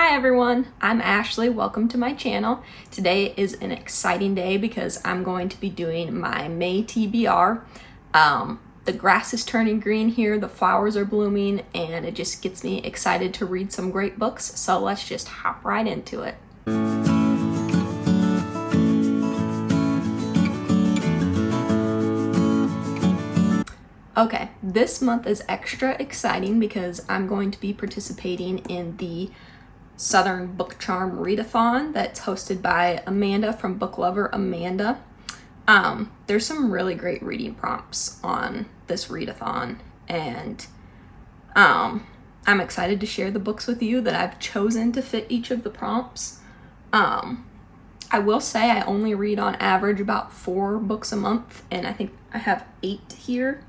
Hi everyone, I'm Ashley. Welcome to my channel. Today is an exciting day because I'm going to be doing my May TBR. The grass is turning green here, the flowers are blooming, and it just gets me excited to read some great books. So let's just hop right into it. Okay, this month is extra exciting because I'm going to be participating in the Southern Book Charm Readathon that's hosted by Amanda from Book Lover Amanda. There's some really great reading prompts on this readathon, and I'm excited to share the books with you that I've chosen to fit each of the prompts. I will say I only read on average about 4 books a month, and I think I have 8 here.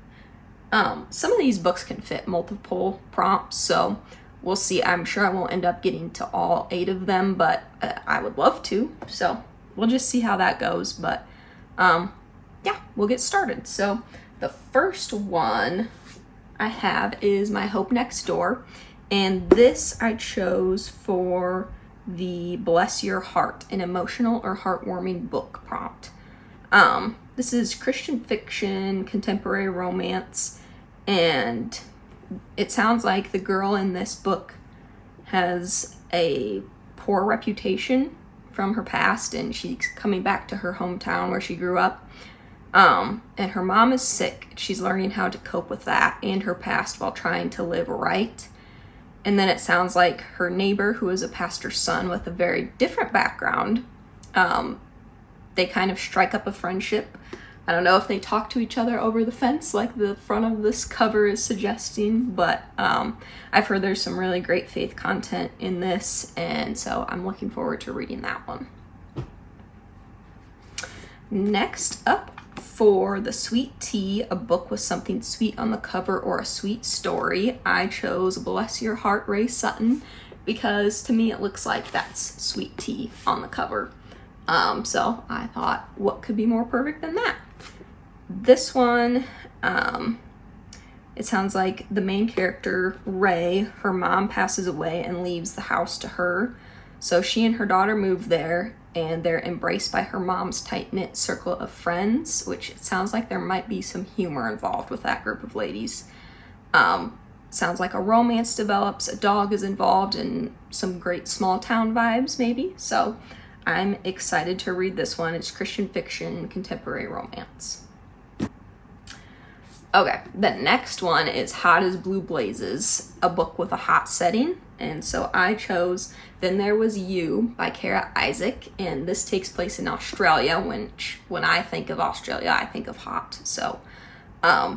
Some of these books can fit multiple prompts, so we'll see. I'm sure I won't end up getting to all 8 of them, but I would love to, so we'll just see how that goes. But yeah, we'll get started. So the first one I have is My Hope Next Door, and this I chose for the Bless Your Heart, an emotional or heartwarming book prompt. This is Christian fiction, contemporary romance, and it sounds like the girl in this book has a poor reputation from her past, and she's coming back to her hometown where she grew up. And her mom is sick. She's learning how to cope with that and her past while trying to live right. And then it sounds like her neighbor, who is a pastor's son with a very different background, they kind of strike up a friendship. I don't know if they talk to each other over the fence like the front of this cover is suggesting, but I've heard there's some really great faith content in this, and so I'm looking forward to reading that one. Next up, for the Sweet Tea, a book with something sweet on the cover or a sweet story, I chose Bless Your Heart, Ray Sutton, because to me it looks like that's sweet tea on the cover. So I thought, what could be more perfect than that? This one, it sounds like the main character, Ray, her mom passes away and leaves the house to her. So she and her daughter move there, and they're embraced by her mom's tight-knit circle of friends, which it sounds like there might be some humor involved with that group of ladies. Sounds like a romance develops, a dog is involved, and some great small town vibes maybe. So I'm excited to read this one. It's Christian fiction, contemporary romance. Okay, the next one is Hot as Blue Blazes, a book with a hot setting. And so I chose Then There Was You by Kara Isaac, and this takes place in Australia, which when I think of Australia, I think of hot. So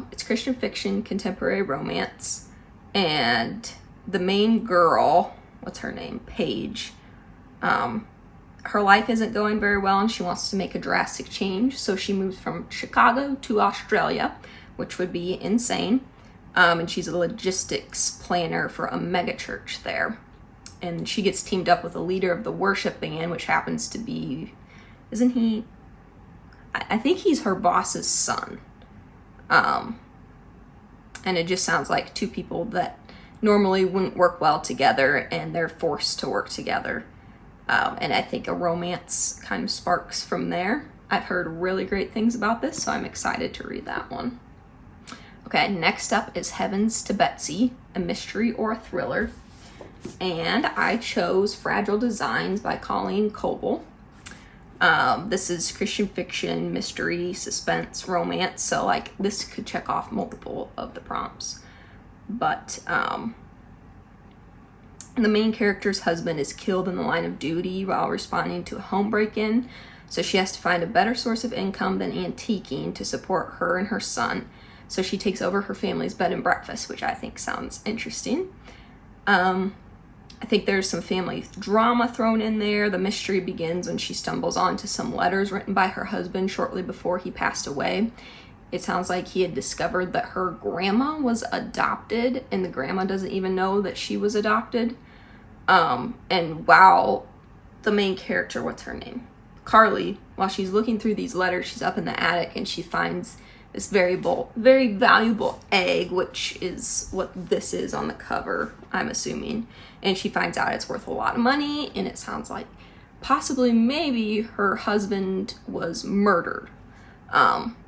it's Christian fiction, contemporary romance, and the main girl, what's her name? Paige. Her life isn't going very well, and she wants to make a drastic change, so she moves from Chicago to Australia, which would be insane. And she's a logistics planner for a mega church there. And she gets teamed up with the leader of the worship band, which happens to be, isn't he? I think he's her boss's son. And it just sounds like 2 people that normally wouldn't work well together, and they're forced to work together. And I think a romance kind of sparks from there. I've heard really great things about this, so I'm excited to read that one. Okay, next up is Heavens to Betsy, a mystery or a thriller. And I chose Fragile Designs by Colleen, Coble. This is Christian fiction, mystery, suspense, romance. So like this could check off multiple of the prompts. But the main character's husband is killed in the line of duty while responding to a home break-in. So she has to find a better source of income than antiquing to support her and her son. So she takes over her family's bed and breakfast, which I think sounds interesting. I think there's some family drama thrown in there. The mystery begins when she stumbles onto some letters written by her husband shortly before he passed away. It sounds like he had discovered that her grandma was adopted, and the grandma doesn't even know that she was adopted. And while the main character, what's her name? Carly, while she's looking through these letters, she's up in the attic and she finds this very valuable egg, which is what this is on the cover, I'm assuming. And she finds out it's worth a lot of money, and it sounds like possibly maybe her husband was murdered.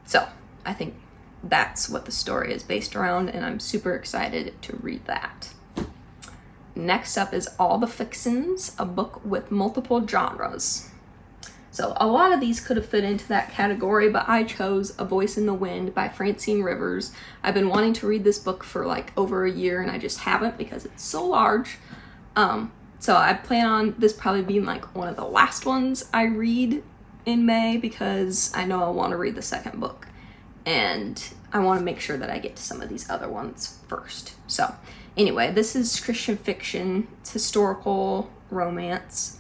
So I think that's what the story is based around, and I'm super excited to read that. Next up is All the Fixins, a book with multiple genres. So a lot of these could have fit into that category, but I chose A Voice in the Wind by Francine Rivers. I've been wanting to read this book for like over a year, and I just haven't because it's so large. So I plan on this probably being like one of the last ones I read in May, because I know I want to read the second book, and I want to make sure that I get to some of these other ones first. So anyway, this is Christian fiction. It's historical romance.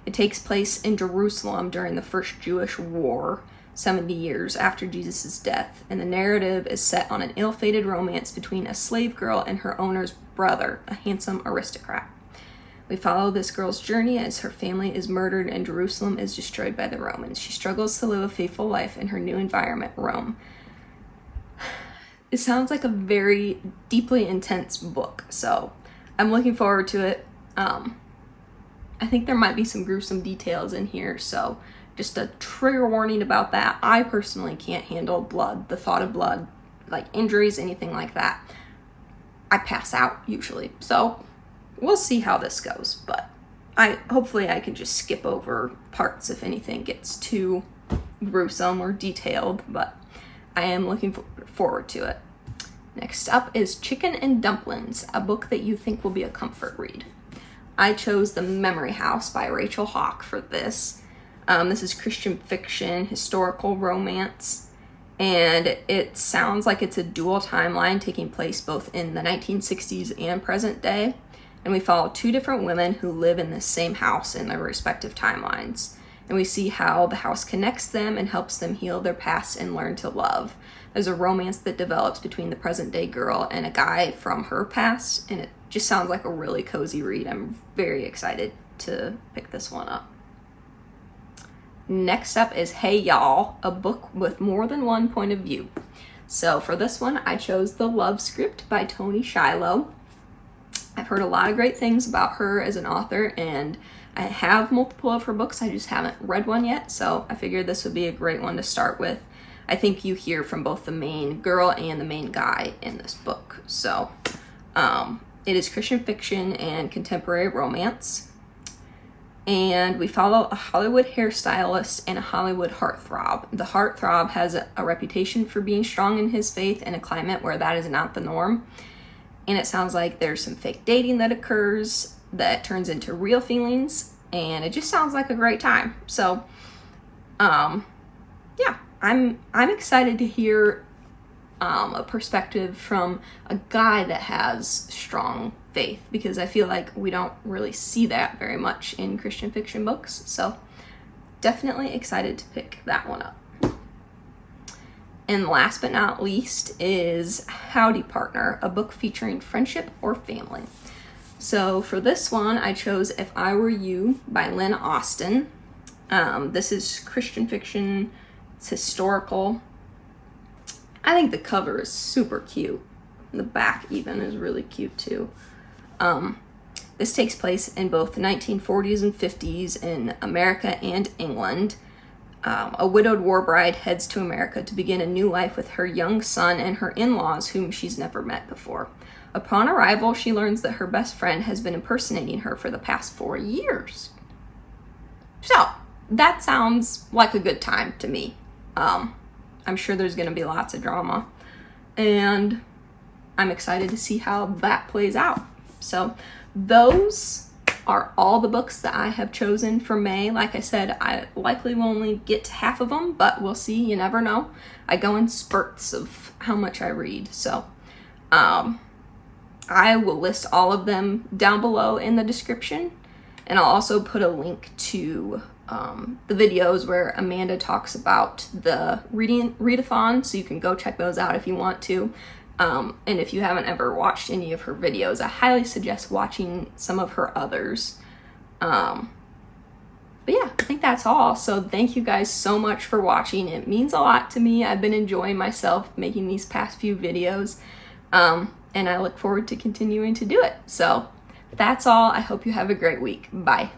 It takes place in Jerusalem during the First Jewish War, 70 years after Jesus' death, and the narrative is set on an ill-fated romance between a slave girl and her owner's brother, a handsome aristocrat. We follow this girl's journey as her family is murdered and Jerusalem is destroyed by the Romans. She struggles to live a faithful life in her new environment, Rome. It sounds like a very deeply intense book, so I'm looking forward to it. I think there might be some gruesome details in here, so just a trigger warning about that. I personally can't handle blood, the thought of blood, like injuries, anything like that. I pass out usually, so we'll see how this goes, but hopefully I can just skip over parts if anything gets too gruesome or detailed, but I am looking forward to it. Next up is Chicken and Dumplings, a book that you think will be a comfort read. I chose The Memory House by Rachel Hauck for this. This is Christian fiction, historical romance, and it sounds like it's a dual timeline taking place both in the 1960s and present day. And we follow two different women who live in the same house in their respective timelines. And we see how the house connects them and helps them heal their past and learn to love. There's a romance that develops between the present day girl and a guy from her past, and it just sounds like a really cozy read. I'm very excited to pick this one up. Next up is Hey Y'all, a book with more than one point of view. So for this one, I chose The Love Script by Toni Shiloh. I've heard a lot of great things about her as an author, and I have multiple of her books. I just haven't read one yet, so I figured this would be a great one to start with. I think you hear from both the main girl and the main guy in this book. So it is Christian fiction and contemporary romance. And we follow a Hollywood hairstylist and a Hollywood heartthrob. The heartthrob has a reputation for being strong in his faith in a climate where that is not the norm. And it sounds like there's some fake dating that occurs that turns into real feelings, and it just sounds like a great time. So, yeah, I'm excited to hear a perspective from a guy that has strong faith, because I feel like we don't really see that very much in Christian fiction books. So, definitely excited to pick that one up. And last but not least is Howdy Partner, a book featuring friendship or family. So for this one, I chose If I Were You by Lynn Austin. This is Christian fiction. It's historical. I think the cover is super cute. The back even is really cute too. This takes place in both the 1940s and 50s in America and England. A widowed war bride heads to America to begin a new life with her young son and her in-laws, whom she's never met before. Upon arrival, she learns that her best friend has been impersonating her for the past 4 years. So, that sounds like a good time to me. I'm sure there's going to be lots of drama, and I'm excited to see how that plays out. So, those are all the books that I have chosen for May. Like I said, I likely will only get to half of them, but we'll see. You never know. I go in spurts of how much I read. So I will list all of them down below in the description. And I'll also put a link to the videos where Amanda talks about the Readathon, so you can go check those out if you want to. And if you haven't ever watched any of her videos, I highly suggest watching some of her others. But yeah, I think that's all. So thank you guys so much for watching. It means a lot to me. I've been enjoying myself making these past few videos. And I look forward to continuing to do it. So that's all. I hope you have a great week. Bye.